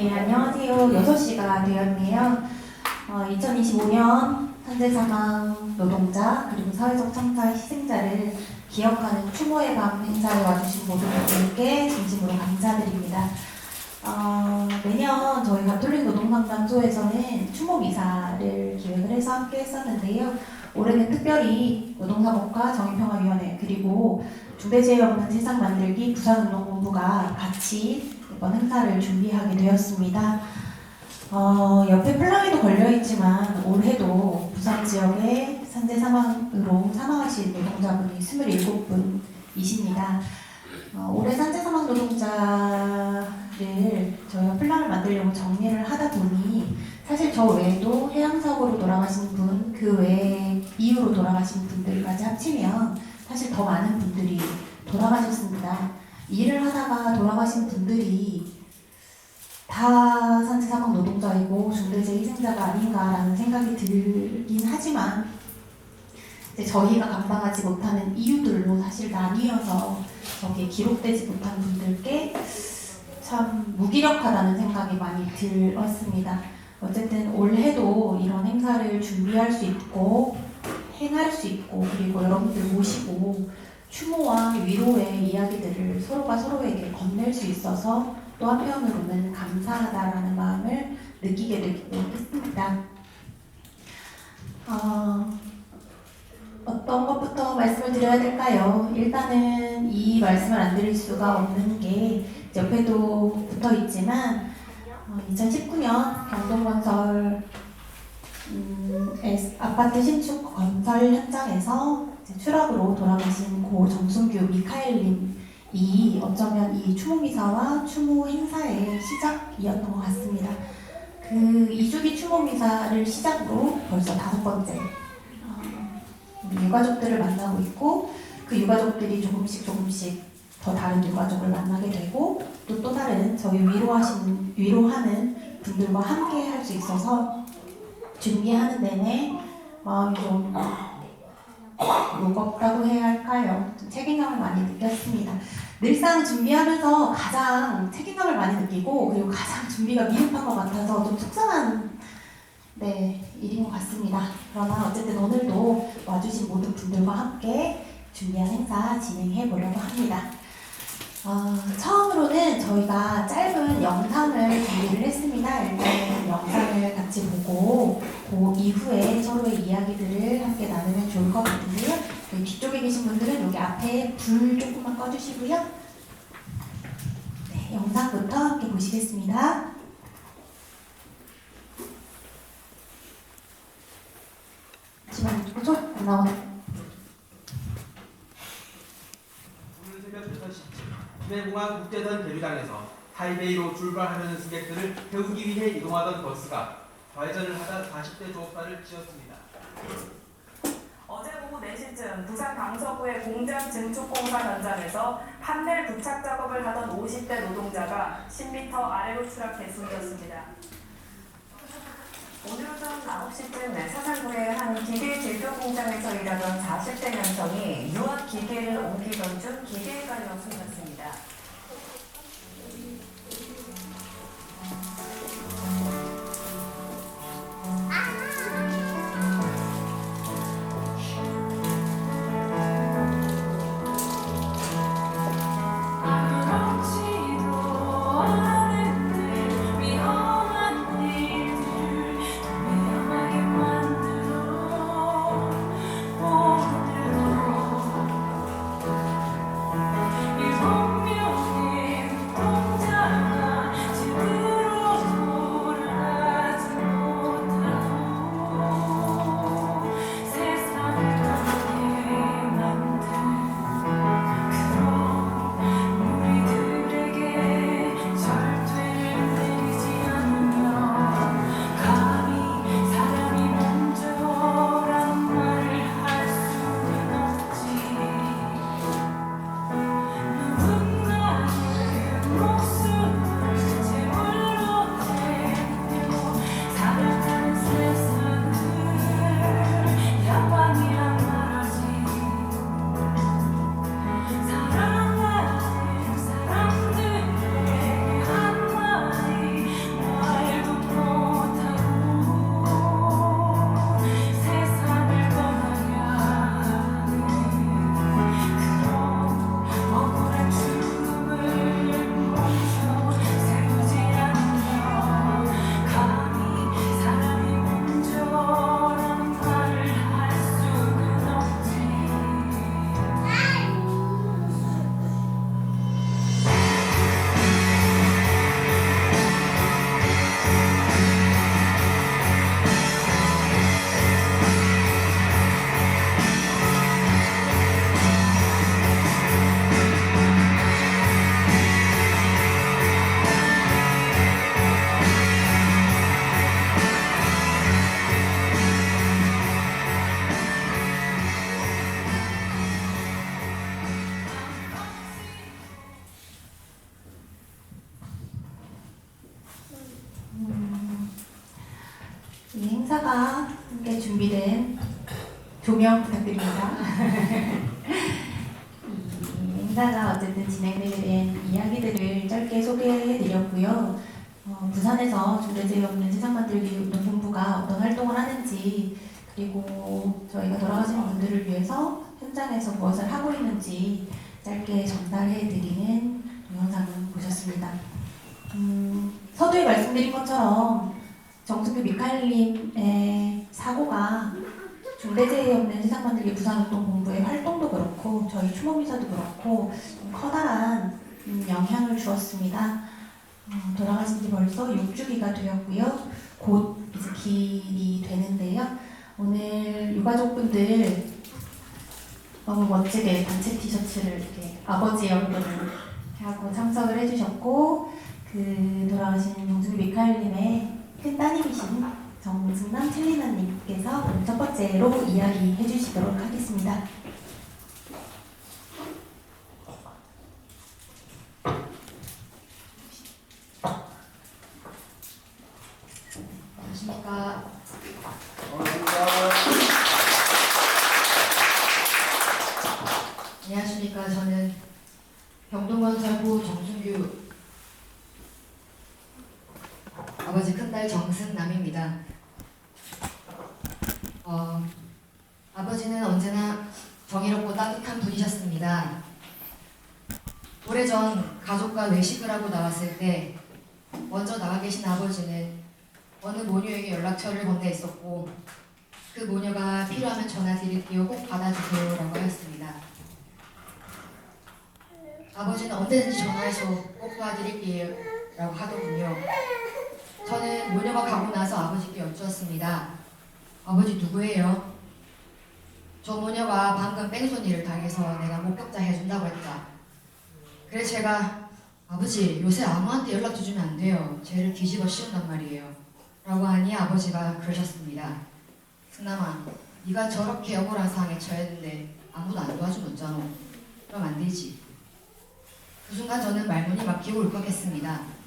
네, 안녕하세요. 6시가 되었네요. 2025년 산재사망 노동자 그리고 사회적 참사 희생자를 기억하는 추모의 밤 행사에 와주신 모든 분들께 진심으로 감사드립니다. 매년 저희 가톨릭 노동상담소에서는 추모 미사를 기획을 해서 함께 했었는데요. 올해는 특별히 노동사법과 정의평화위원회 그리고 중대재해 없는 세상 만들기 부산운동본부가 같이 이번 행사를 준비하게 되었습니다. 옆에 플랑에도 걸려있지만 올해도 부산 지역의 산재 사망으로 사망하신 노동자분이 27분이십니다. 올해 산재 사망 노동자를 저희가 플랑을 만들려고 정리를 하다 보니 사실 저 외에도 해양사고로 돌아가신 분, 그 외에 이유로 돌아가신 분들까지 합치면 사실 더 많은 분들이 돌아가셨습니다. 일을 하다가 돌아가신 분들이 다 산재 사망 노동자이고 중대재해 희생자가 아닌가라는 생각이 들긴 하지만 이제 저희가 감당하지 못하는 이유들로 사실 나뉘어서 저기에 기록되지 못한 분들께 참 무기력하다는 생각이 많이 들었습니다. 어쨌든 올해도 이런 행사를 준비할 수 있고 행할 수 있고 그리고 여러분들 모시고 추모와 위로의 이야기들을 서로가 서로에게 건넬 수 있어서 또 한편으로는 감사하다라는 마음을 느끼게 되기도 했습니다. 어떤 것부터 말씀을 드려야 될까요? 일단은 이 말씀을 안 드릴 수가 없는 게 옆에도 붙어 있지만 2019년 경동건설 아파트 신축 건설 현장에서 추락으로 돌아가신 고 정순규 미카엘님이 어쩌면 이 추모미사와 추모 행사의 시작이었던 것 같습니다. 그 2주기 추모미사를 시작으로 벌써 5번째 우리 유가족들을 만나고 있고 그 유가족들이 조금씩 더 다른 유가족을 만나게 되고 또 다른 저희 위로하는 분들과 함께 할 수 있어서 준비하는 내내 마음이 좀 무겁다고 해야 할까요? 좀 책임감을 많이 느꼈습니다. 늘상 준비하면서 가장 책임감을 많이 느끼고 그리고 가장 준비가 미흡한 것 같아서 좀 속상한 일인 것 같습니다. 그러나 어쨌든 오늘도 와주신 모든 분들과 함께 준비한 행사 진행해 보려고 합니다. 처음으로는 저희가 짧은 영상을 준비를 했습니다. 일단 영상을 같이 보고 그 이후에 서로의 이야기들을 함께 나누면 좋을 것 같은데요. 여기 뒤쪽에 계신 분들은 여기 앞에 불 조금만 꺼주시고요. 네, 영상부터 함께 보시겠습니다. 지금 소리 안 나오네. 오늘 새벽 6시쯤 김해공항 국제선 대류장에서 타이베이로 출발하려는 승객들을 태우기 위해 이동하던 버스가 좌회전을 하다 40대 조업사를 치었습니다. 어제 오후 4시쯤 부산 강서구의 공장 증축공사 현장에서 판넬 부착 작업을 하던 50대 노동자가 10m 아래로 추락해 숨졌습니다. 오늘 오전 9시쯤 사상구의 한 기계 제조 공장에서 일하던 40대 남성이 유압 기계를 옮기던 중 기계에 깔려 숨졌습니다. 이 운명 행사가 함께 준비된 조명 부탁드립니다. 이 행사가 어쨌든 진행되게 된 이야기들을 짧게 소개해드렸고요. 부산에서 중대재해없는 세상 만들기 운동본부가 어떤 활동을 하는지, 그리고 저희가 돌아가신 분들을 위해서 현장에서 무엇을 하고 있는지 짧게 전달해드리는 동영상을 보셨습니다. 서두에 말씀드린 것처럼 정승규 미카엘님의 사고가 중대재해없는 세상 만들기 부산운동본부의 활동도 그렇고 저희 추모미사도 그렇고 커다란 영향을 주었습니다. 돌아가신 지 벌써 6주기가 되었고요. 곧 이제 기일이 되는데요. 오늘 유가족분들 너무 멋지게 단체 티셔츠를 이렇게 아버지 얼굴을 하고 참석을 해주셨고, 그 돌아가신 정승규 미카엘님의 큰 따님이신 정승남 첼리나님께서 오늘 첫 번째로 이야기해 주시도록 하겠습니다. 안녕하십니까. 안녕하십니까. 저는 병동건설부 정순규 아버지 큰딸 정승남입니다. 아버지는 언제나 정의롭고 따뜻한 분이셨습니다. 오래전 가족과 외식을 하고 나왔을 때 먼저 나와 계신 아버지는 어느 모녀에게 연락처를 건네 있었고, 그 모녀가 필요하면 전화 드릴게요, 꼭 받아주세요 라고 하였습니다. 아버지는 언제든지 전화해서 꼭 도와드릴게요 라고 하더군요. 저는 모녀가 가고 나서 아버지께 여쭈었습니다. 아버지 누구예요? 저 모녀가 방금 뺑소니를 당해서 내가 목격자 해준다고 했다. 그래서 제가 아버지 요새 아무한테 연락도 주면 안 돼요. 쟤를 뒤집어 씌운단 말이에요 라고 하니 아버지가 그러셨습니다. 승남아, 네가 저렇게 억울한 상황에 처했는데 아무도 안 도와주면 어쩌노? 그럼 안 되지. 그 순간 저는 말문이 막히고 울컥했습니다.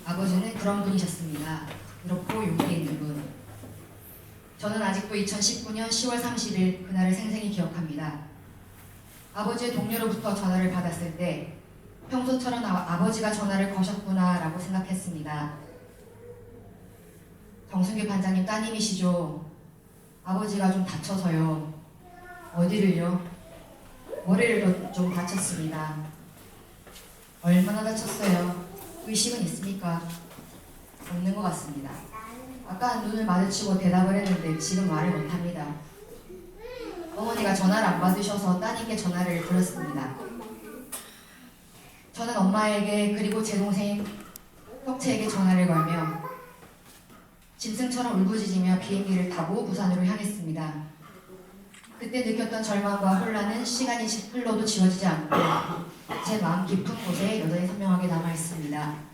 아버지는 그런 분이셨습니다. 그렇고 용기 있는 분. 저는 아직도 2019년 10월 30일 그날을 생생히 기억합니다. 아버지의 동료로부터 전화를 받았을 때 평소처럼 아버지가 전화를 거셨구나 라고 생각했습니다. 정승규 반장님 따님이시죠? 아버지가 좀 다쳐서요. 어디를요? 머리를 좀 다쳤습니다. 얼마나 다쳤어요? 의식은 있습니까? 없는 것 같습니다. 아까 눈을 마주치고 대답을 했는데 지금 말을 못합니다. 어머니가 전화를 안 받으셔서 따님께 전화를 드렸습니다. 저는 엄마에게 그리고 제 동생 혁채에게 전화를 걸며 짐승처럼 울부짖으며 비행기를 타고 부산으로 향했습니다. 그때 느꼈던 절망과 혼란은 시간이 흘러도 지워지지 않고 제 마음 깊은 곳에 여전히 선명하게 남아있습니다.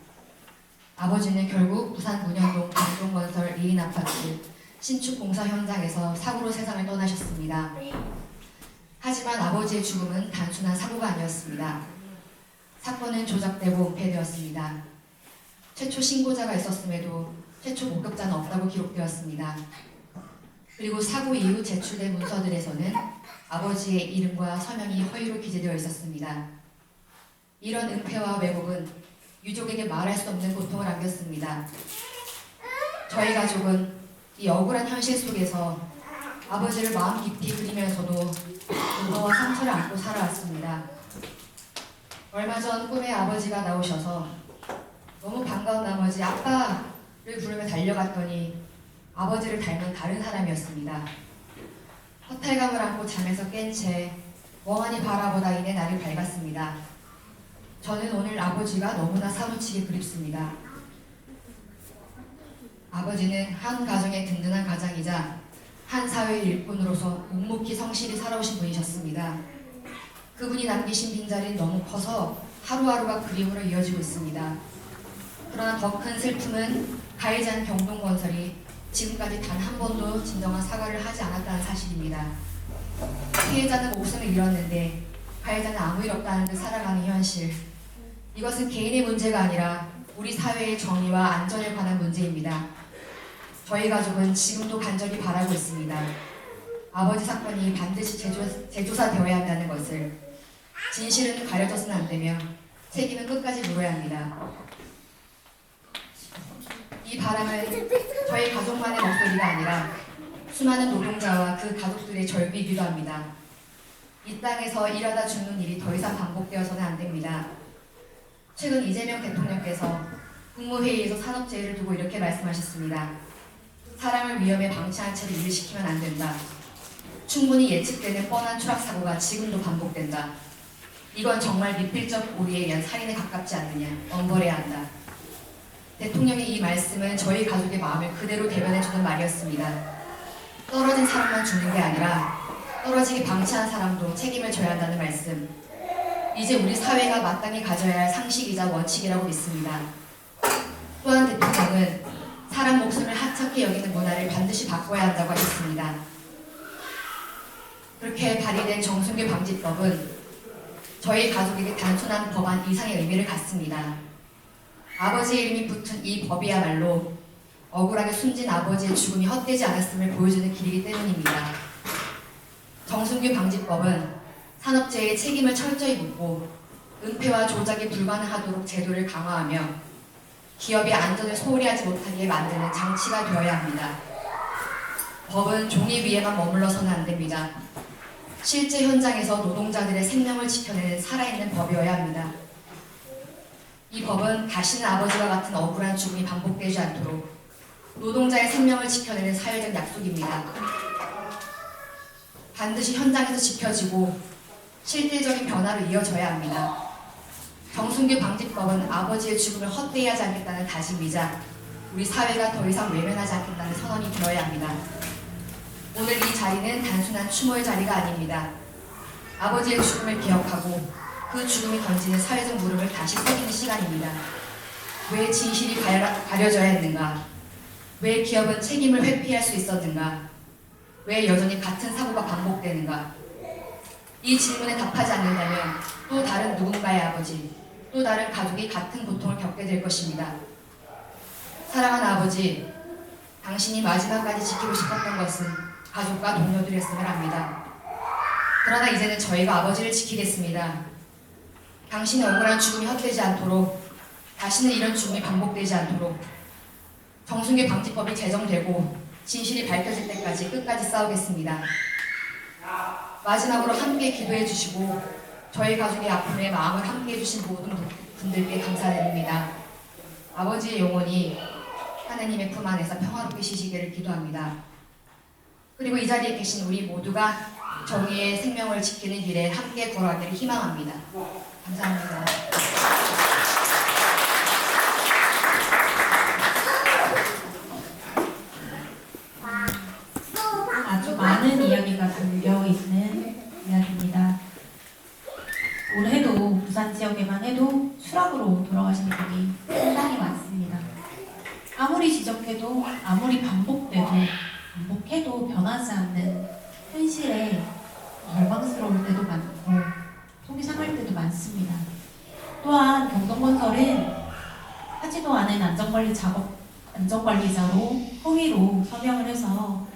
아버지는 결국 부산 문현동 병동건설 2인 아파트 신축 공사 현장에서 사고로 세상을 떠나셨습니다. 하지만 아버지의 죽음은 단순한 사고가 아니었습니다. 사건은 조작되고 은폐되었습니다. 최초 신고자가 있었음에도 최초 목격자는 없다고 기록되었습니다. 그리고 사고 이후 제출된 문서들에서는 아버지의 이름과 서명이 허위로 기재되어 있었습니다. 이런 은폐와 왜곡은 유족에게 말할 수 없는 고통을 안겼습니다. 저희 가족은 이 억울한 현실 속에서 아버지를 마음 깊이 그리면서도 분노와 상처를 안고 살아왔습니다. 얼마 전 꿈에 아버지가 나오셔서 너무 반가운 나머지 아빠를 부르며 달려갔더니 아버지를 닮은 다른 사람이었습니다. 허탈감을 안고 잠에서 깬 채 멍하니 바라보다 이내 날이 밝았습니다. 저는 오늘 아버지가 너무나 사무치게 그립습니다. 아버지는 한 가정의 든든한 가장이자 한 사회의 일꾼으로서 묵묵히 성실히 살아오신 분이셨습니다. 그분이 남기신 빈자리는 너무 커서 하루하루가 그림으로 이어지고 있습니다. 그러나 더 큰 슬픔은 가해자인 병동건설이 지금까지 단 한 번도 진정한 사과를 하지 않았다는 사실입니다. 피해자는 목숨을 잃었는데 가해자는 아무 일 없다는 듯 살아가는 현실. 이것은 개인의 문제가 아니라 우리 사회의 정의와 안전에 관한 문제입니다. 저희 가족은 지금도 간절히 바라고 있습니다. 아버지 사건이 반드시 재조사되어야 한다는 것을. 진실은 가려져서는 안 되며 책임은 끝까지 물어야 합니다. 이 바람은 저희 가족만의 목소리가 아니라 수많은 노동자와 그 가족들의 절규이기도 합니다. 이 땅에서 일하다 죽는 일이 더 이상 반복되어서는 안 됩니다. 최근 이재명 대통령께서 국무회의에서 산업재해를 두고 이렇게 말씀하셨습니다. 사람을 위험에 방치한 채로 일을 시키면 안 된다. 충분히 예측되는 뻔한 추락사고가 지금도 반복된다. 이건 정말 미필적 고리에 의한 살인에 가깝지 않느냐. 엄벌해야 한다. 대통령의 이 말씀은 저희 가족의 마음을 그대로 대변해주는 말이었습니다. 떨어진 사람만 죽는 게 아니라 떨어지기 방치한 사람도 책임을 져야 한다는 말씀. 이제 우리 사회가 마땅히 가져야 할 상식이자 원칙이라고 믿습니다. 또한 대통령은 사람 목숨을 하찮게 여기는 문화를 반드시 바꿔야 한다고 하셨습니다. 그렇게 발의된 정순교 방지법은 저희 가족에게 단순한 법안 이상의 의미를 갖습니다. 아버지의 이름이 붙은 이 법이야말로 억울하게 숨진 아버지의 죽음이 헛되지 않았음을 보여주는 길이기 때문입니다. 정순교 방지법은 산업재해의 책임을 철저히 묻고 은폐와 조작이 불가능하도록 제도를 강화하며 기업의 안전을 소홀히 하지 못하게 만드는 장치가 되어야 합니다. 법은 종이 위에만 머물러서는 안 됩니다. 실제 현장에서 노동자들의 생명을 지켜내는 살아있는 법이어야 합니다. 이 법은 다시는 아버지와 같은 억울한 죽음이 반복되지 않도록 노동자의 생명을 지켜내는 사회적 약속입니다. 반드시 현장에서 지켜지고 실질적인 변화로 이어져야 합니다. 정순교 방지법은 아버지의 죽음을 헛되이 하지 않겠다는 다짐이자 우리 사회가 더 이상 외면하지 않겠다는 선언이 되어야 합니다. 오늘 이 자리는 단순한 추모의 자리가 아닙니다. 아버지의 죽음을 기억하고 그 죽음이 던지는 사회적 물음을 다시 새기는 시간입니다. 왜 진실이 가려져야 했는가? 왜 기업은 책임을 회피할 수 있었는가? 왜 여전히 같은 사고가 반복되는가? 이 질문에 답하지 않는다면 또 다른 누군가의 아버지, 또 다른 가족이 같은 고통을 겪게 될 것입니다. 사랑하는 아버지, 당신이 마지막까지 지키고 싶었던 것은 가족과 동료들이었음을 압니다. 그러나 이제는 저희가 아버지를 지키겠습니다. 당신의 억울한 죽음이 헛되지 않도록, 다시는 이런 죽음이 반복되지 않도록 정순교 방지법이 제정되고 진실이 밝혀질 때까지 끝까지 싸우겠습니다. 마지막으로 함께 기도해 주시고 저희 가족의 아픔에 마음을 함께 해주신 모든 분들께 감사드립니다. 아버지의 영혼이 하나님의 품 안에서 평화롭게 쉬시기를 기도합니다. 그리고 이 자리에 계신 우리 모두가 정의의 생명을 지키는 길에 함께 걸어가기를 희망합니다. 감사합니다. 아주 많은 이야기가 담겨있는 이야기입니다. 올해도 부산 지역에만 해도 추락으로 돌아가신 분이 상당히 많습니다. 아무리 지적해도 아무리 반복해도 변하지 않는 현실에 절망스러울 때도 많고 속이 상할 때도 많습니다. 또한 경동건설은 하지도 않은 안전관리자로 허위로 서명을 해서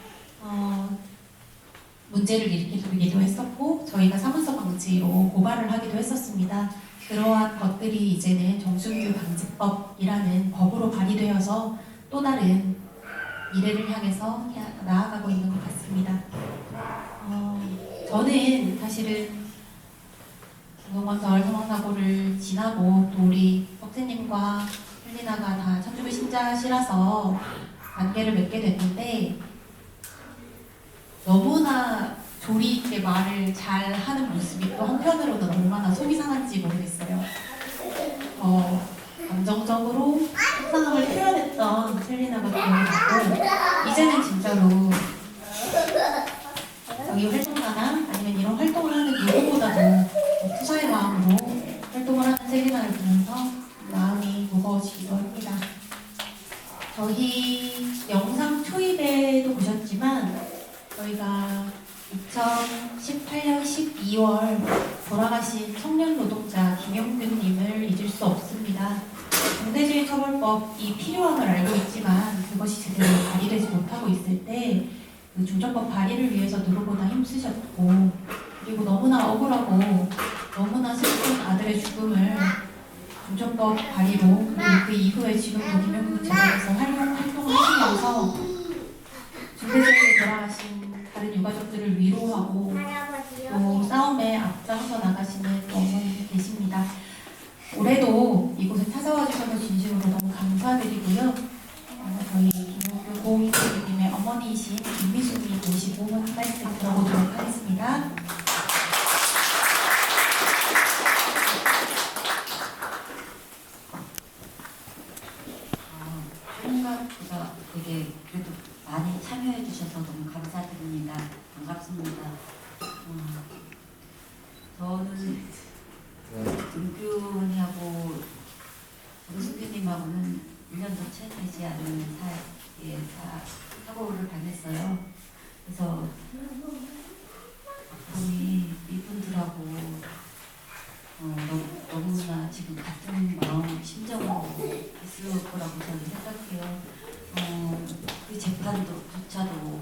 문제를 일으키기도 했었고 저희가 사문서 방지로 고발을 하기도 했었습니다. 그러한 것들이 이제는 정순교 방지법이라는 법으로 발의되어서 또 다른 미래를 향해서 나아가고 있는 것 같습니다. 저는 사실은 경동건설 사망사고를 지나고 또 우리 석재님과 헬리나가 다 천주교 신자시라서 관계를 맺게 됐는데 너무나 조리 있게 말을 잘 하는 모습이 또 한편으로는 얼마나 속이 상한지 모르겠어요. 감정적으로 속상함을 표현했던 셀리나가 기억이 나고 이제는 진짜로 여기 활동가나 아니면 이런 활동을 하는 누구보다도 투사의 마음으로 활동을 하는 셀리나를 보면서 마음이 무거워지기도 합니다. 저희 영상 초입에도 보셨지만 저희가 2018년 12월 돌아가신 청년 노동자 김영균님을 잊을 수 없습니다. 중대재해처벌법이 필요함을 알고 있지만 그것이 제대로 발의되지 못하고 있을 때 그 중저법 발의를 위해서 누구보다 힘쓰셨고 그리고 너무나 억울하고 너무나 슬픈 아들의 죽음을 중저법 발의로 그리고 그 이후에 지금도 김영국 재단에서 활동을 하시면서 중대재해에 돌아가신 다른 유가족들을 위로하고 또 싸움에 앞장서 나가시는 어머님이 계십니다. 올해도 이곳에 찾아와 주셔서 진심으로 너무 감사드리고요. 저희 김용규 고인님의 어머니이신 김미숙님 모시고 한 말씀 들어보도록 하겠습니다. 생각보다 되게 그래도 많이 참여해 주셔서 너무 감사드립니다. 반갑습니다. 저는 은균이하고 은수교님하고는 1년도 채 되지 않은 사이에 사고를 당했어요. 그래서 아픔이 이분들하고 너무나 지금 같은 마음, 심정으로 있을 거라고 저는 생각해요. 그 재판조차도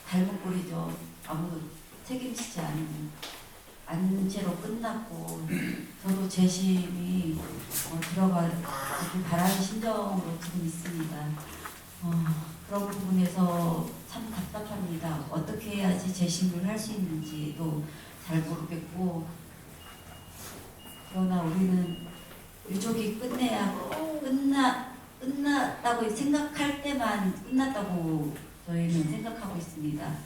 닮은 꼴이죠. 아무도 책임지지 않은 채로 끝났고 저도 재심이 들어가길 바라는 심정으로 지금 있습니다. 그런 부분에서 참 답답합니다. 어떻게 해야지 재심을 할 수 있는지도 잘 모르겠고 그러나 우리는 유족이 끝났다고 생각할 때만 끝났다고 저희는 생각하고 있습니다.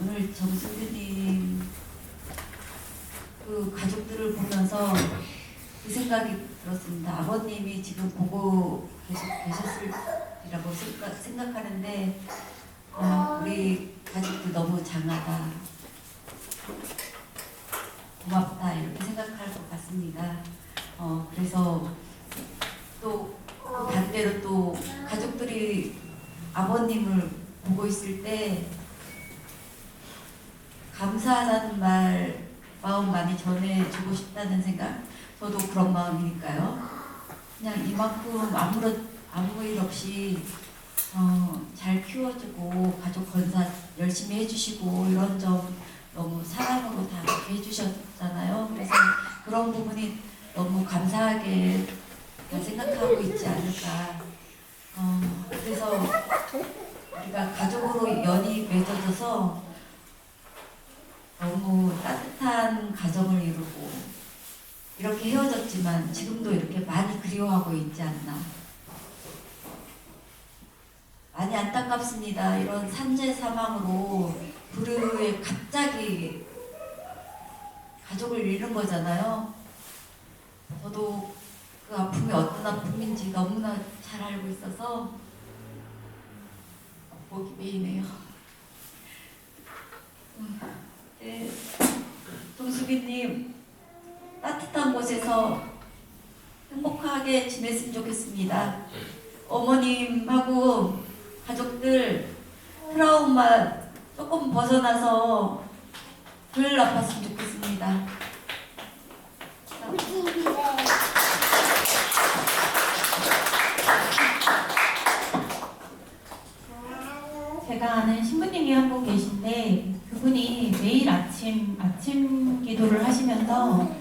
오늘 정승규님 그 가족들을 보면서 그 생각이 들었습니다. 아버님이 지금 보고 계셨을이라고 생각하는데 우리 가족들 너무 장하다, 고맙다 이렇게 생각할 것 같습니다. 그래서 또 반대로 또 가족들이 아버님을 보고 있을 때 감사하다는 마음 많이 전해주고 싶다는 생각, 저도 그런 마음이니까요. 그냥 이만큼 아무 일 없이 잘 키워주고 가족 건사 열심히 해주시고 이런 점 너무 사랑으로 다 해주셨잖아요. 그래서 그런 부분이 너무 감사하게 생각하고 있지 않을까. 그래서 우리가 가족으로 연이 맺어져서 너무 따뜻한 가정을 이루고 이렇게 헤어졌지만 지금도 이렇게 많이 그리워하고 있지 않나. 많이 안타깝습니다. 이런 산재 사망으로 불의에 갑자기 가족을 잃는 거잖아요. 저도 그 아픔이 어떤 아픔인지 너무나 잘 알고 있어서 목이 메이네요. 네, 동수기님 따뜻한 곳에서 행복하게 지냈으면 좋겠습니다. 어머님하고 가족들 트라우마 조금 벗어나서 덜 아팠으면 좋겠습니다. 제가 아는 신부님이 한 분 계신데 그분이 매일 아침 기도를 하시면서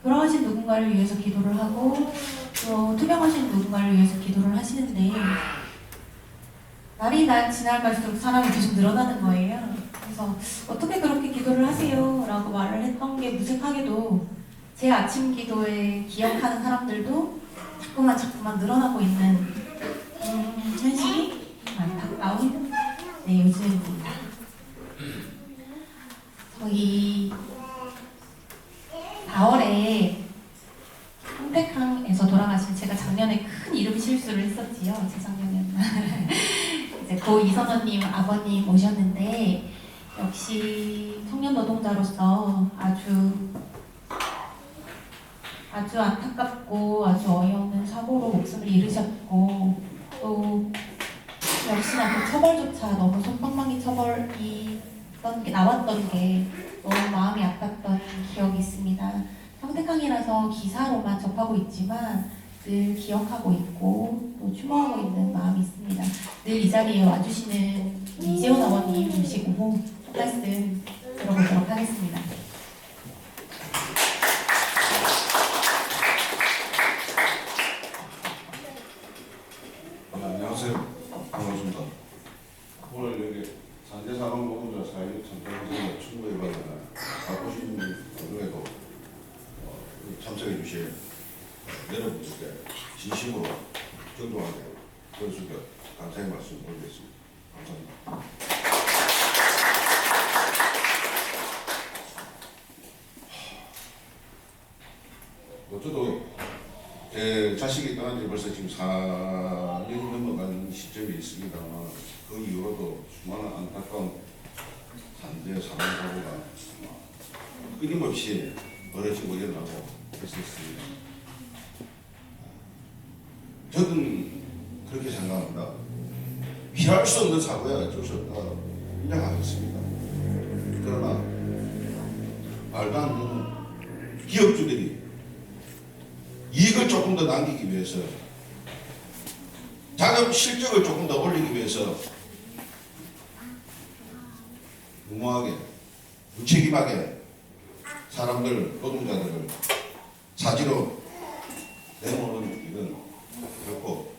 돌아가신 누군가를 위해서 기도를 하고 또 투병하신 누군가를 위해서 기도를 하시는데 날이 지날 갈수록 사람이 계속 늘어나는 거예요. 그래서 어떻게 그렇게 기도를 하세요? 라고 말을 했던 게 무색하게도 제 아침 기도에 기억하는 사람들도 자꾸만 늘어나고 있는 현실이 안타까운 요즘입니다. 저희 4월에 평택항에서 돌아가신, 제가 작년에 큰 이름 실수를 했었지요. 재작년이었나. 이제 고 이선원님 아버님 오셨는데 역시 청년 노동자로서 아주 안타깝고 아주 어이없는 사고로 목숨을 잃으셨고 또 역시나 그 처벌조차 너무 솜방망이 처벌이 나왔던 게 너무 마음이 아팠던 기억이 있습니다. 평택항이라서 기사로만 접하고 있지만 늘 기억하고 있고 또 추모하고 있는 마음이 있습니다. 늘 이 자리에 와주시는 이재훈 어머님 모시고 첫 말씀 들어보도록 하겠습니다. 안녕하세요. 반갑습니다. 오늘 여기 산재사망 노동자 사회적 참전선에 충고에 받은 바쁘신 중에도 참석해 주신 여러분들께 진심으로 존중하게 권수교 감사의 말씀 올리겠습니다. 감사합니다. 저도 제 자식이 떠난 지 벌써 지금 4년이 넘어간 시점이 있습니다만 그 이후로도 수많은 안타까운 산재 사망 사고가 끊임없이 벌어지고 일어나고 있었습니다. 저는 그렇게 생각합니다. 피할 수 없는 사고야 어쩔 수 없다 인정하겠습니다. 그러나 말도 안 되는 기업주들이 이익을 조금 더 남기기 위해서 자금 실적을 조금 더 올리기 위해서 무모하게 무책임하게 사람들 노동자들을 사지로 내모는 일은 결코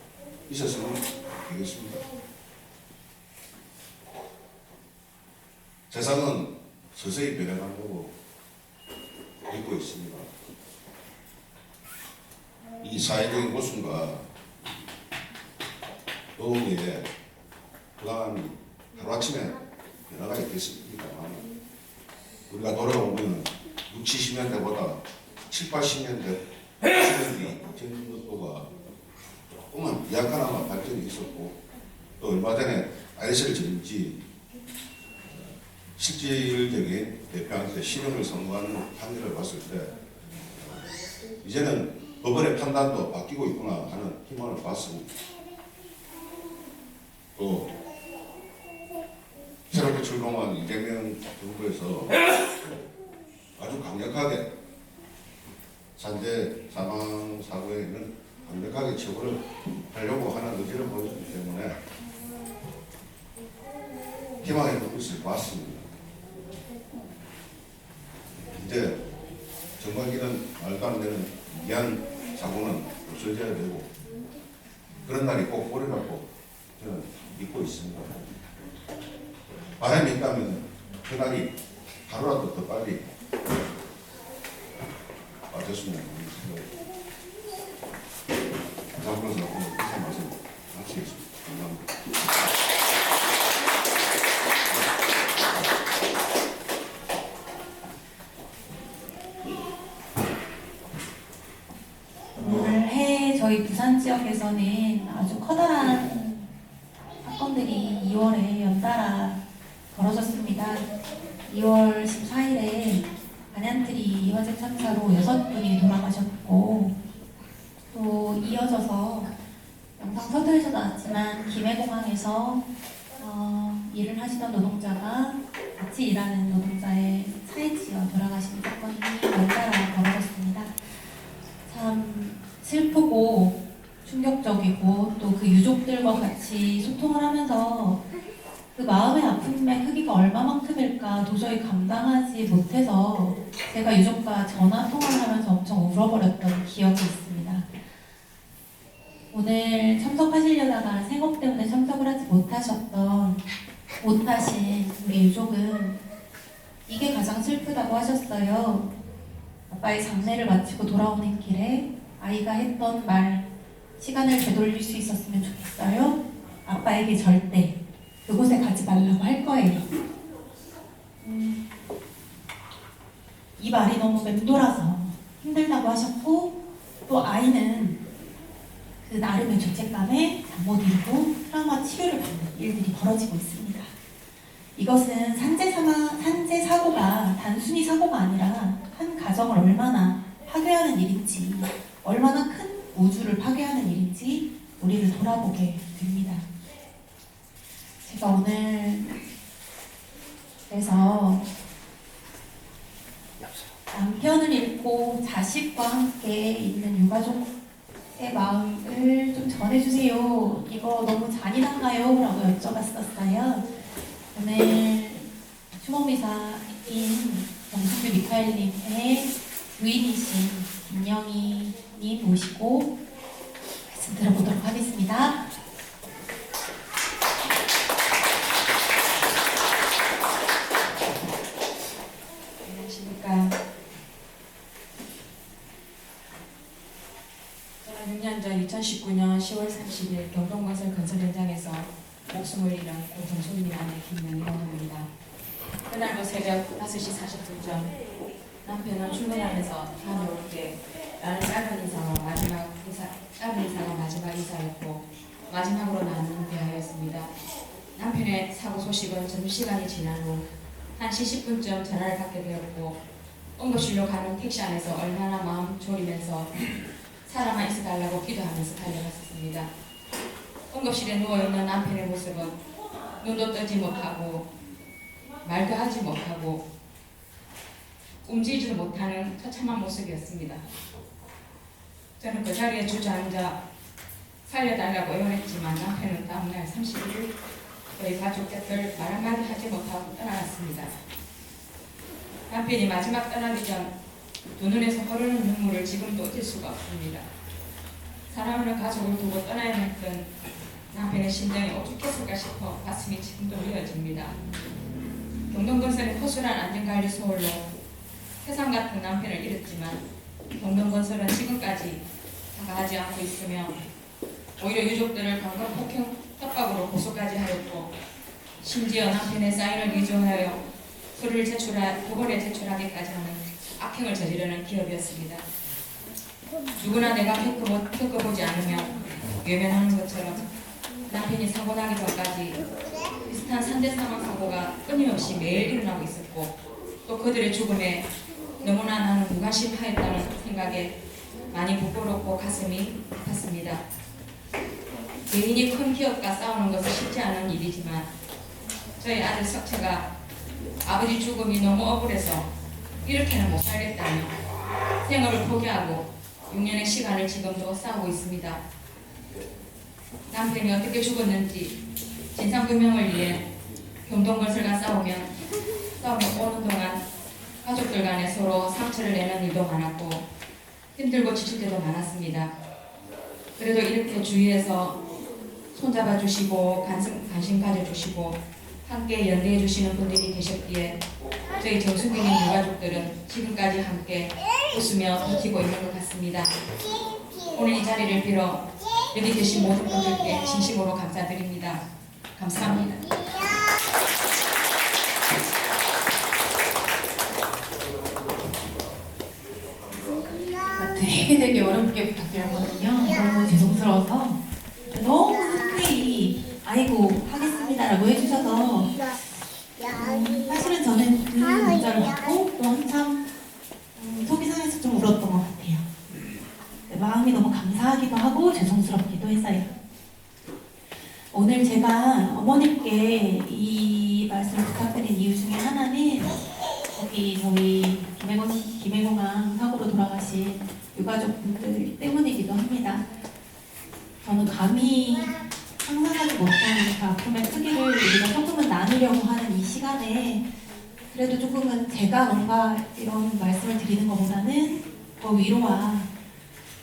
있었으면 되겠습니다. 세상은 서서히 변해간다고 믿고 있습니다. 이 사회적인 모순과 노동에 부당함이 하루아침에 변화가 있겠습니다만 우리가 돌아오면 60, 70년대보다 7, 80년대 전년도가 조금은 약간나마 발전이 있었고 또 얼마 전에 ISL 전지 실질적인 대표한테 실형을 선고하는 판결을 봤을 때 이제는 법원의 판단도 바뀌고 있구나 하는 희망을 봤습니다. 또 새롭게 출범한 이재명 정부에서 아주 강력하게 산재 사망 사고에는 강력하게 처벌을 하려고 하는 의지를 보여주기 때문에 희망의 눈빛을 봤습니다. 이제 정말 이런 말도 안 되는 미안 사고는 없어져야 되고 그런 날이 꼭 오리라고 저는 믿고 있습니다. 바람이 있다면 그 날이 하루라도 더 빨리 와줬으면 하는 생각입니다. 감사합니다. 오늘 이상 말씀 마치겠습니다. 감사합니다. 올해 저희 부산 지역에서는 아주 커다란 사건들이 2월에 연달아 벌어졌습니다. 2월 14일에 반얀트리 화재 참사로 6분이 돌아가셨고 또 이어져서 영상 서두에서 나왔지만 김해공항에서 일을 하시던 노동자가 같이 일하는 노동자의 차에 치여 돌아가시는 사건이 연달아 벌어졌습니다. 참 슬프고 충격적이고 또 그 유족들과 같이 소통을 하면서 그 마음의 아픔의 크기가 얼마만큼일까 도저히 감당하지 못해서 제가 유족과 전화 통화를 하면서 엄청 울어버렸던 기억이 있습니다. 오늘 참석하시려다가 생업 때문에 참석을 하지 못하신 우리 유족은 이게 가장 슬프다고 하셨어요. 아빠의 장례를 마치고 돌아오는 길에 아이가 했던 말, 시간을 되돌릴 수 있었으면 좋겠어요. 아빠에게 절대 그곳에 가지 말라고 할 거예요. 이 말이 너무 맴돌아서 힘들다고 하셨고 또 아이는 그 나름의 죄책감에 잠 못 이루고 트라우마 치료를 받는 일들이 벌어지고 있습니다. 이것은 산재 사고가 단순히 사고가 아니라 한 가정을 얼마나 파괴하는 일인지, 얼마나 큰 우주를 파괴하는 일인지 우리를 돌아보게 됩니다. 제가 오늘 그래서 남편을 잃고 자식과 함께 있는 유가족 마음을 좀 전해주세요. 이거 너무 잔인한가요? 라고 여쭤봤었어요. 오늘 추모미사인 정승규 미카엘님의 부인이신 김영희님 모시고 말씀 들어보도록 하겠습니다. 안녕하십니까. 저는 6년 전 2019년 10월 30일 경동건설 건설 현장에서 목숨을 잃은 고정숙님 아내 김영희라고 합니다. 그날도 새벽 5시 40분쯤 남편은 출근하면서 다음에 올게 나는 짧은 인사가 마지막 인사였고 마지막으로 나누는 대화였습니다. 남편의 사고 소식은 점심시간이 지난 후 1시 10분쯤 전화를 받게 되었고 응급실로 가는 택시 안에서 얼마나 마음 졸이면서 살아만 있어달라고 기도하면서 달려갔었습니다. 응급실에 누워있는 남편의 모습은 눈도 뜨지 못하고 말도 하지 못하고 움직이지 못하는 처참한 모습이었습니다. 저는 그 자리에 주저앉아 살려달라고 애원했지만 남편은 다음날 31일 저희 가족들 말 한마디 하지 못하고 떠나갔습니다. 남편이 마지막 떠나기 전 두 눈에서 흐르는 눈물을 지금도 어쩔 수가 없습니다. 사랑하는 가족을 두고 떠나야 했던 남편의 심정이 어떻겠을까 싶어 가슴이 지금도 미어집니다. 경동건설의 허술한 안전관리 소홀로 세상 같은 남편을 잃었지만 경동건설은 지금까지 다가가지 않고 있으며 오히려 유족들을 강간 폭행 협박으로 고소까지 하였고 심지어 남편의 사인을 위조하여 서류를 법원에 제출하기까지 하는 악행을 저지르는 기업이었습니다. 누구나 내가 겪어보지 않으면 외면하는 것처럼 남편이 사고 나기 전까지 비슷한 3대 사망 사고가 끊임없이 매일 일어나고 있었고 또 그들의 죽음에 너무나 나는 무관심하였다는 생각에 많이 부끄럽고 가슴이 아팠습니다. 개인이 큰 기업과 싸우는 것은 쉽지 않은 일이지만 저희 아들 석채가 아버지 죽음이 너무 억울해서 이렇게는 못 살겠다며 생업을 포기하고 6년의 시간을 지금도 싸우고 있습니다. 남편이 어떻게 죽었는지 진상규명을 위해 경동건설과 싸우며 오는 동안 가족들 간에 서로 상처를 내는 일도 많았고 힘들고 지칠 때도 많았습니다. 그래도 이렇게 주위에서 손잡아 주시고 관심 가져주시고 함께 연대해 주시는 분들이 계셨기에 저희 정수빈의 유가족들은 지금까지 함께 웃으며 버티고 있는 것 같습니다. 오늘 이 자리를 빌어 여기 계신 모든 분들께 진심으로 감사드립니다. 감사합니다. 되게 어렵게 부탁드렸거든요. 너무 죄송스러워서 너무 흔쾌히 아이고 하겠습니다라고 해주셔서 사실은 저는 그 문자를 받고 또 한참 속이 상해서 좀 울었던 것 같아요. 마음이 너무 감사하기도 하고 죄송스럽기도 했어요. 오늘 제가 어머님께 이 말씀을 부탁드린 이유 중에 하나는 여기 저희 김해공항 사고로 돌아가신 유가족분들 때문이기도 합니다. 저는 감히 상상하지 못하는 그 아픔의 크기를 우리가 조금은 나누려고 하는 이 시간에 그래도 조금은 제가 뭔가 이런 말씀을 드리는 것보다는 더 위로와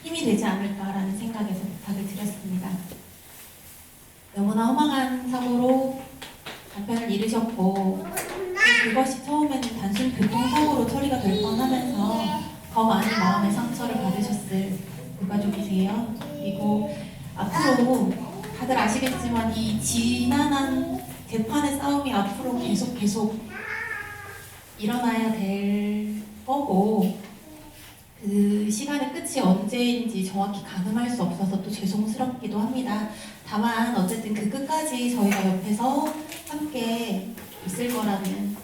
힘이 되지 않을까라는 생각에서 부탁을 드렸습니다. 너무나 허망한 사고로 남편을 잃으셨고 그것이 처음에는 단순 교통사고로 처리가 될 뻔하면서 더 많은 마음의 상처를 받으셨을 유가족이세요. 그리고 앞으로 다들 아시겠지만 이 지난한 재판의 싸움이 앞으로 계속 일어나야 될 거고 그 시간의 끝이 언제인지 정확히 가늠할 수 없어서 또 죄송스럽기도 합니다. 다만 어쨌든 그 끝까지 저희가 옆에서 함께 있을 거라는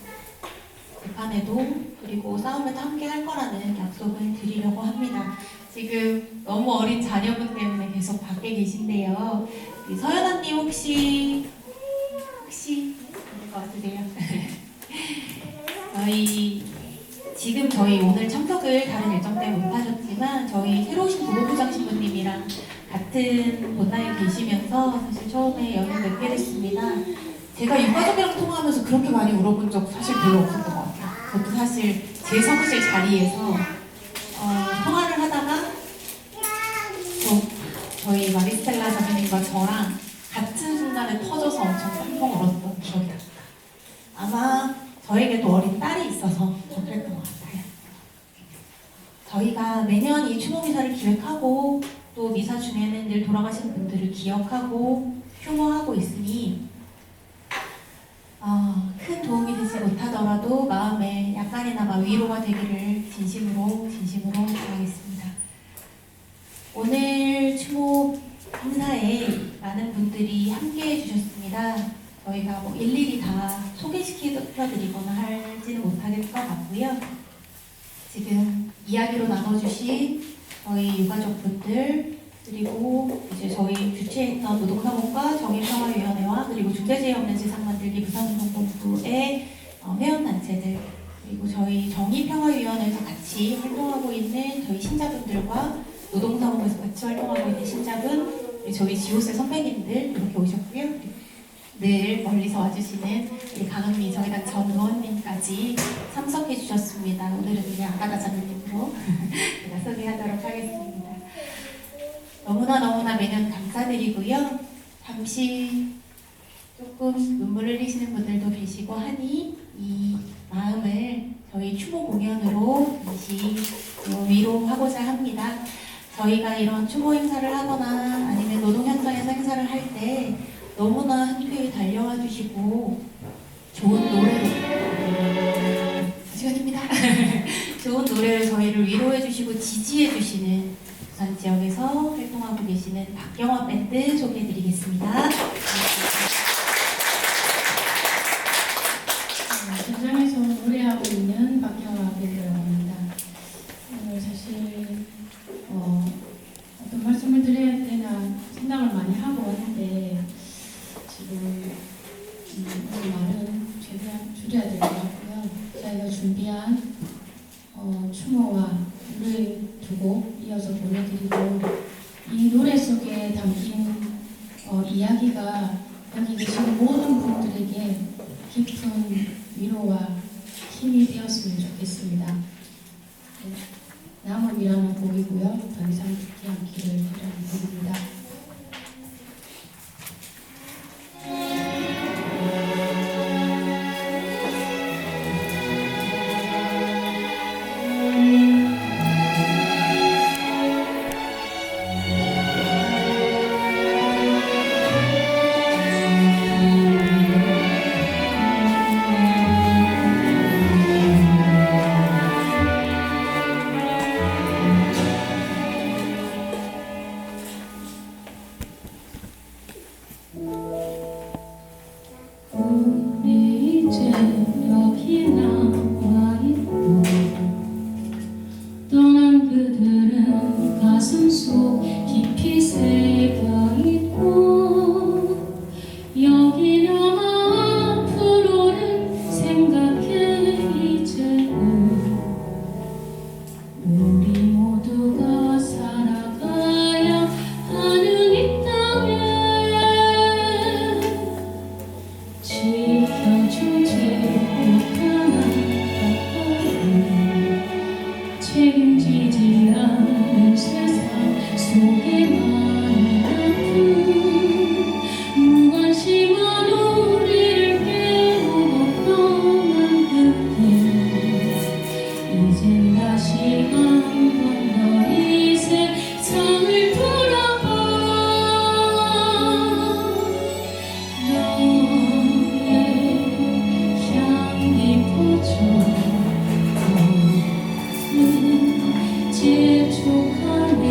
재판에도 그리고 싸움에도 함께 할 거라는 약속을 드리려고 합니다. 지금 너무 어린 자녀분 때문에 계속 밖에 계신데요. 서연아님 혹시 될 것 같으세요? 저희 오늘 참석을 다른 일정 때문에 못하셨지만 아시겠지만 저희 새로 오신 부모부장 신부님이랑 같은 본당에 계시면서 사실 처음에 연을 맺게 됐습니다. 제가 유가족이랑 통화하면서 그렇게 많이 울어본 적 사실 별로 없었던 것 같아요. 그것도 사실 제 사무실 자리에서 통화를 하다가 저희 마리스텔라 자매님과 저랑 같은 순간에 터져서 엄청 펑펑 울었던 기억이 납니다. 아마 저에게도 어린 딸이 있어서 더 그랬던 것 같아요. 저희가 매년 이 추모미사를 기획하고 또 미사 중에는 늘 돌아가신 분들을 기억하고 휴무하고 있으니 큰 도움이 되지 못하더라도 마음에 약간이나마 위로가 되기를 진심으로 바라겠습니다. 오늘 추모 행사에 많은 분들이 함께 해주셨습니다. 저희가 뭐 일일이 다 소개시켜드리거나 하지는 못할 것 같고요. 지금 이야기로 나눠주신 저희 유가족분들 그리고 이제 저희 주최했던 노동사무과 정의평화위원회와 그리고 중대재해 없는 세상 만들기 부산운동본부의 회원단체들 그리고 저희 정의평화위원회에서 같이 활동하고 있는 저희 신자분들과 노동사무에서 같이 활동하고 있는 신자분 저희 지호세 선배님들 이렇게 오셨고요. 늘 멀리서 와주시는 우리 강은미 정의당 전 의원님까지 참석해 주셨습니다. 오늘은 그냥 아가다 자매님으로 제가 소개하도록 하겠습니다. 너무나 매년 감사드리고요. 잠시 조금 눈물 흘리시는 분들도 계시고 하니 이 마음을 저희 추모 공연으로 잠시 위로하고자 합니다. 저희가 이런 추모 행사를 하거나 아니면 노동 현장에서 행사를 할 때 너무나 흔쾌히 달려와 주시고 좋은 노래로 시간입니다. 좋은 노래를 저희를 위로해 주시고 지지해 주시는 부산 지역에서 활동하고 계시는 박경화 밴드 소개해 드리겠습니다. 현장에서 노래하고 있는 박경화 밴드라고 합니다. 오늘 사실 어떤 말씀을 드려야 되나 생각을 많이 하고 왔는데 지금 오늘 말은 최대한 줄여야 될 것 같고요. 저희가 준비한 추모와 노래 두 곡 이어서 보내드리고 이 노래 속에 담긴 이야기가 여기 계신 모든 분들에게 깊은 위로와 힘이 되었으면 좋겠습니다. 네, 남음이라는 곡이고요. 더 이상 듣지 않기를 바라는 곡입니다. 우리 이제 여기 남아 있고 떠난 그들은 가슴 속 깊이 새겨 있고 여기 남아 앞으로를 생각해 이제는 우리 모두가 살아가야 하는 이 땅에 지켜주지 못하나 책임지지 않는 세상 속에만의 아픔 무관심한 우리를 깨우고 떠난 그때 이젠 다시 한 번 더 이 세상을 돌아봐 향기 퍼져 재촉하네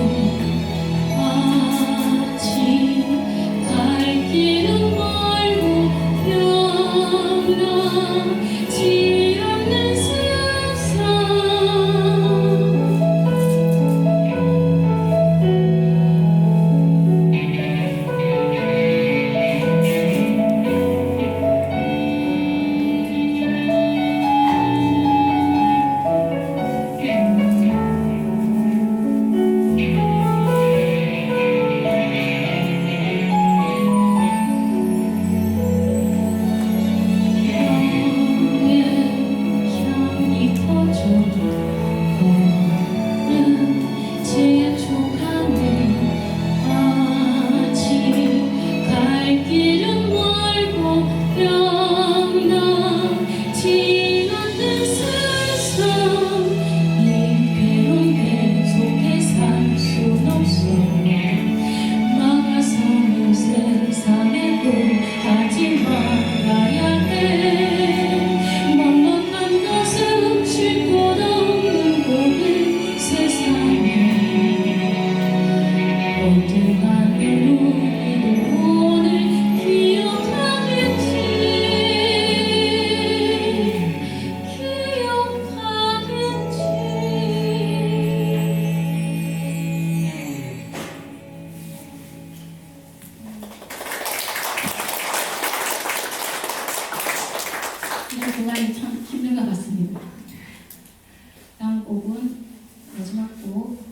마지막 곡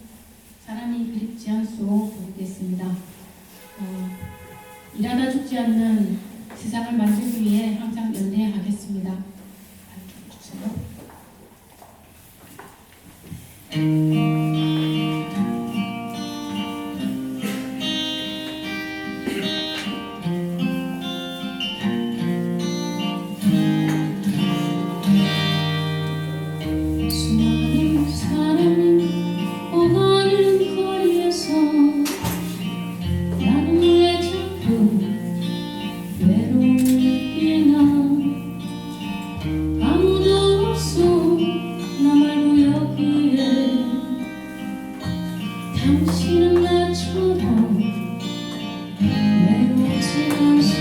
사람이 그립지 않소 부르겠습니다. 일하다 죽지 않는 세상을 만들기 위해 항상 연대하겠습니다. 주세요. 수많은 사람이 오가는 거리에서 나는 왜 자꾸 외로움을 느끼나 아무도 없어 나 말고 여기에 당신은 나처럼 외롭지 않소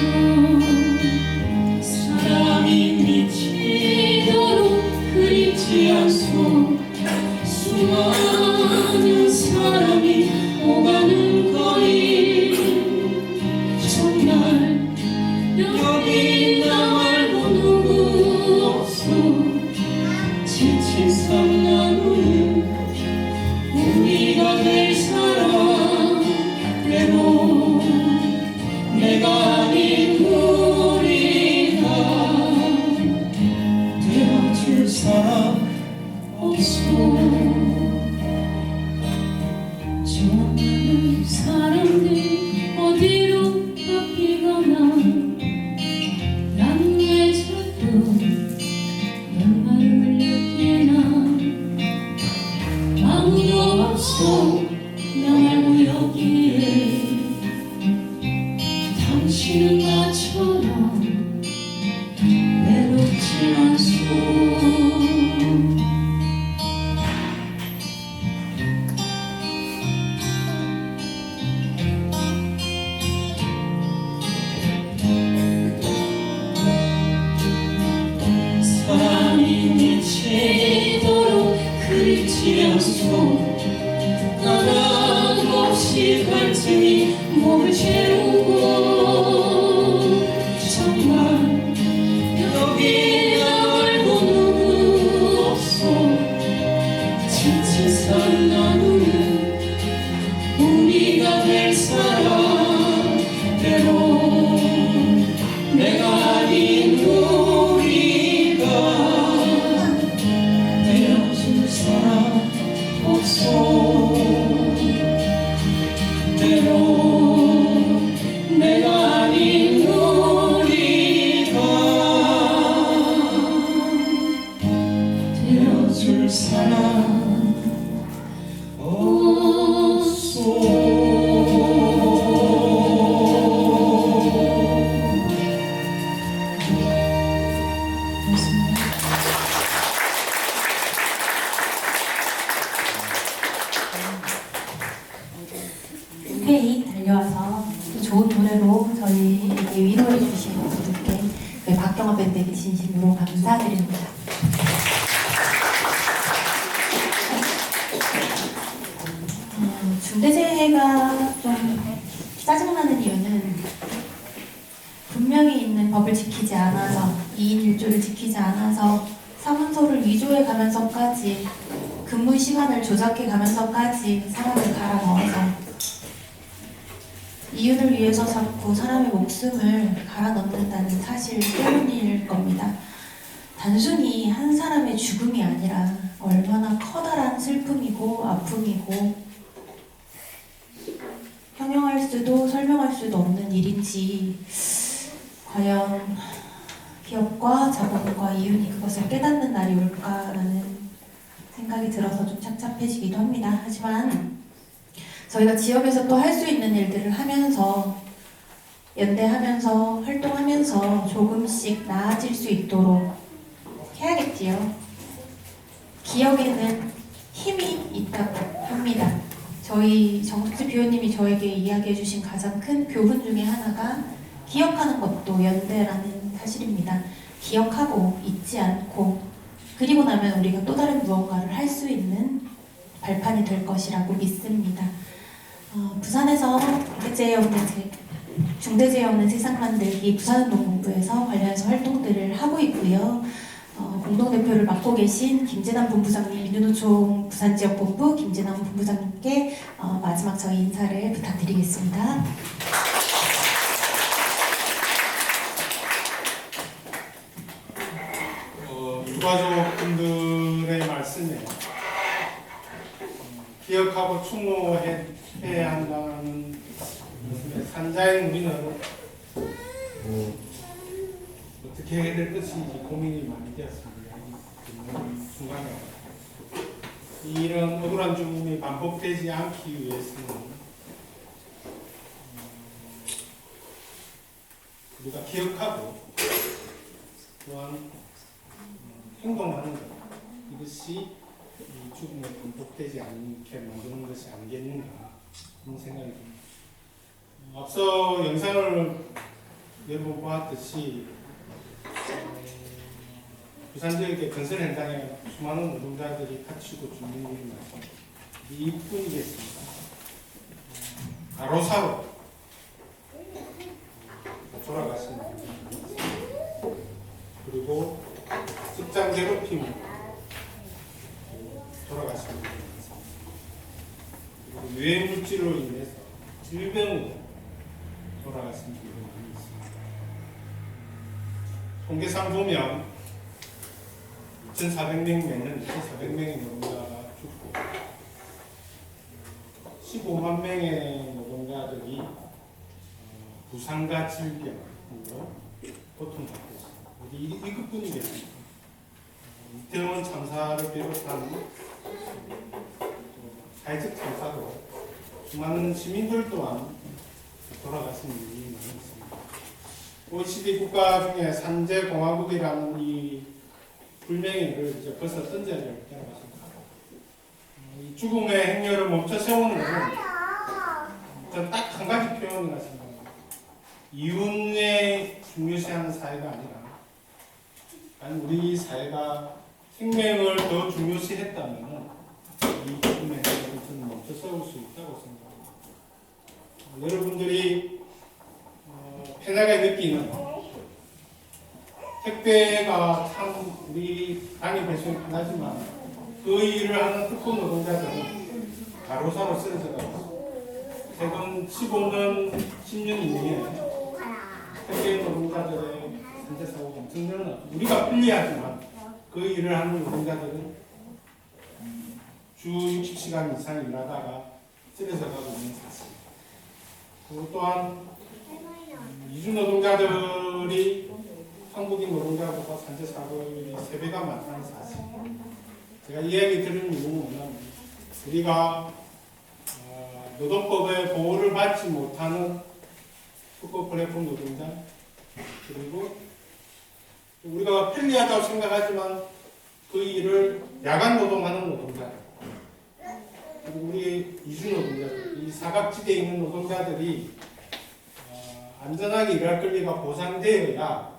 사랑이 미치도록 그립지 않소 수많은 사람이 오가는 거리 정말 여기 나 말고 누구 없어 지친 삶 나누는 우리가 될 사람 외로운 내가 아닌 우리가 되어줄 사람 없어 저 많은 사람들 어디로 바뀌거나 나는 왜 자꾸 연말을 느끼나 아무도 없어 나 말고 여기에 당신은 나처럼 외롭지 않소 사랑이 미치도록 그립지 않소 나랑 없이 갈증이 몸을 채우고 정말 여기 나 말고 누구 없어 지친 삶 나누는 우리가 될 사람 때론 내가 아닌 우리가 되어줄 사람 없어 때론 내가 아닌 우리가 되어줄 사람 흔쾌히 달려와서 또 좋은 노래로 저희에게 위로해 주신 분들께 저희 박경화 밴드에게 진심으로 감사드립니다. 중대재해가 좀 짜증나는 이유는 분명히 있는 법을 지키지 않아서 2인 1조를 지키지 않아서 사문서를 위조해 가면서까지 근무 시간을 조작해 가면서까지 사람을 갈아 넣어서 이윤을 위해서 자꾸 사람의 목숨을 갈아 넣는다는 사실 때문일 겁니다. 단순히 한 사람의 죽음이 아니라 얼마나 커다란 슬픔이고 아픔이고 형용할 수도 설명할 수도 없는 일인지 과연 기업과 자본과 이윤이 그것을 깨닫는 날이 올까라는 생각이 들어서 좀 착잡해지기도 합니다. 하지만 저희가 지역에서 또 할 수 있는 일들을 하면서 연대하면서 활동하면서 조금씩 나아질 수 있도록 해야겠지요. 기억에는 힘이 있다고 합니다. 저희 정숙지 비호님이 저에게 이야기해 주신 가장 큰 교훈 중에 하나가 기억하는 것도 연대라는 사실입니다. 기억하고 잊지 않고 그리고 나면 우리가 또 다른 무언가를 할 수 있는 발판이 될 것이라고 믿습니다. 부산에서 중대재해 없는 세상 만들기 부산운동본부에서 관련해서 활동들을 하고 있고요. 공동대표를 맡고 계신 김재남 본부장님, 민주노총 부산지역본부 김재남 본부장님께 마지막 저희 인사를 부탁드리겠습니다. 유가족분들의 말씀에 기억하고 추모해야 한다는 산자인 우리는 어떻게 해야 될 것인지 고민이 많이 되었습니다. 이 순간에 이런 억울한 죽음이 반복되지 않기 위해서는 우리가 기억하고 또한 행동하는 것, 이것이 이 죽음에 반복되지 않게 만드는 것이 아니겠는가 그런 생각이 듭니다. 앞서 영상을 여러 번 보았듯이 부산 지역의 건설 현장에 수많은 노동자들이 다치고 죽는 일이 많습니다. 이뿐이겠습니다. 가로사로 돌아가신 분들, 그리고 직장 괴롭힘 돌아가신 분들 많습니다. 그리고 유해 물질로 인해서 질병으로 돌아가신 분들 많이 있습니다. 통계상 보면 2,400명 내는 2,400명의 노동자가 죽고 15만 명의 노동자들이 부상과 질병으로 고통받고 있습니다. 이것뿐이겠습니다. 이태원 참사를 비롯한 사회적 참사로 수많은 시민들 또한 돌아가신 일이 많이 있습니다. OECD 국가 중에 산재공화국이라는 이 불명예를 이제 벌써 던져야 될 때가 왔습니다. 이 죽음의 행렬을 멈춰 세우는 전 딱 한 가지 표현을 하십니다. 이윤에 중요시하는 사회가 아니라 우리 사회가 생명을 더 중요시했다면 이 죽음의 행렬을 저는 멈춰 세울 수 있다고 생각합니다. 여러분들이 편하게 느끼는 택배가 참 우리 당일 배송이 편하지만 그 일을 하는 특권 노동자들은 가로사로 쓰러져가지고 최근 15년, 10년 이내에 택배 노동자들의 산재 사고가 엄청 늘어나고 우리가 편리하지만 그 일을 하는 노동자들은 주 60시간 이상 일하다가 쓰러져가고 있는 사실. 그리고 또한 이주 노동자들이 한국인 노동자보다 산재 사고율이 3배가 많다는 사실. 제가 이야기 들은 이유는 뭐냐면 우리가 노동법의 보호를 받지 못하는 특허 플랫폼 노동자, 그리고 우리가 편리하다고 생각하지만 그 일을 야간 노동하는 노동자, 그리고 우리 이주 노동자들, 이 사각지대에 있는 노동자들이 안전하게 일할 권리가 보장되어야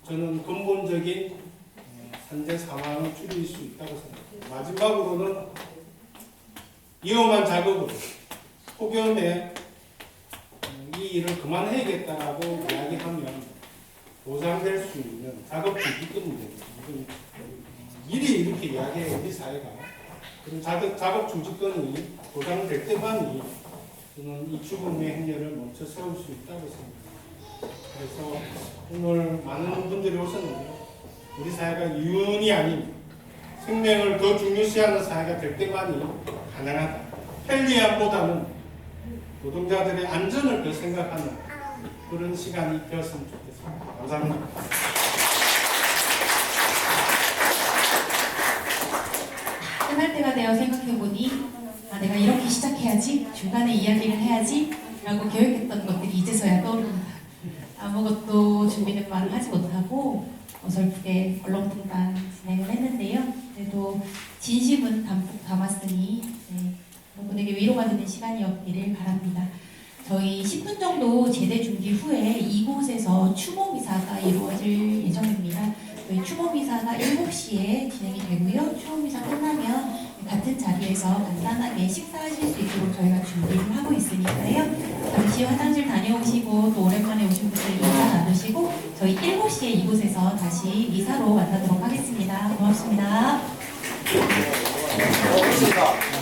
저는 근본적인 산재 사망을 줄일 수 있다고 생각합니다. 마지막으로는 위험한 작업으로 폭염에 이 일을 그만해야겠다라고 이야기하면 보장될 수 있는 작업 중지권입니다. 미리 이렇게 이야기해 우리 사회가 그런 작업 중지권이 보장될 때만이 저는 이 죽음의 행렬을 멈춰 세울 수 있다고 생각합니다. 그래서 오늘 많은 분들이 오셨는데요. 우리 사회가 이윤이 아닌 생명을 더 중요시하는 사회가 될 때만이 가능하다. 편리함보다는 노동자들의 안전을 더 생각하는 그런 시간이 되었으면 좋겠습니다. 감사합니다. 끝날 때가 되어 생각해보니 내가 이렇게 시작해야지, 중간에 이야기를 해야지 라고 계획했던 것들이 이제서야 떠오릅니다. 아무것도 준비된 말을 하지 못하고 어설프게 얼렁뚱땅 진행을 했는데요. 그래도 진심은 담뿍 담았으니 여러분에게 위로가 되는 시간이었기를 바랍니다. 저희 10분 정도 제대 준비 후에 이곳에서 추모 미사가 이루어질 예정입니다. 저희 추모 미사가 7시에 진행이 되고요. 추모 미사 끝나면 같은 자리에서 간단하게 식사하실 수 있도록 저희가 준비를 하고 있으니까요. 잠시 화장실 다녀오시고 또 오랜만에 오신 분들 인사 나누시고 가시고 저희 7시에 이곳에서 다시 미사로 만나도록 하겠습니다. 고맙습니다. 고맙습니다.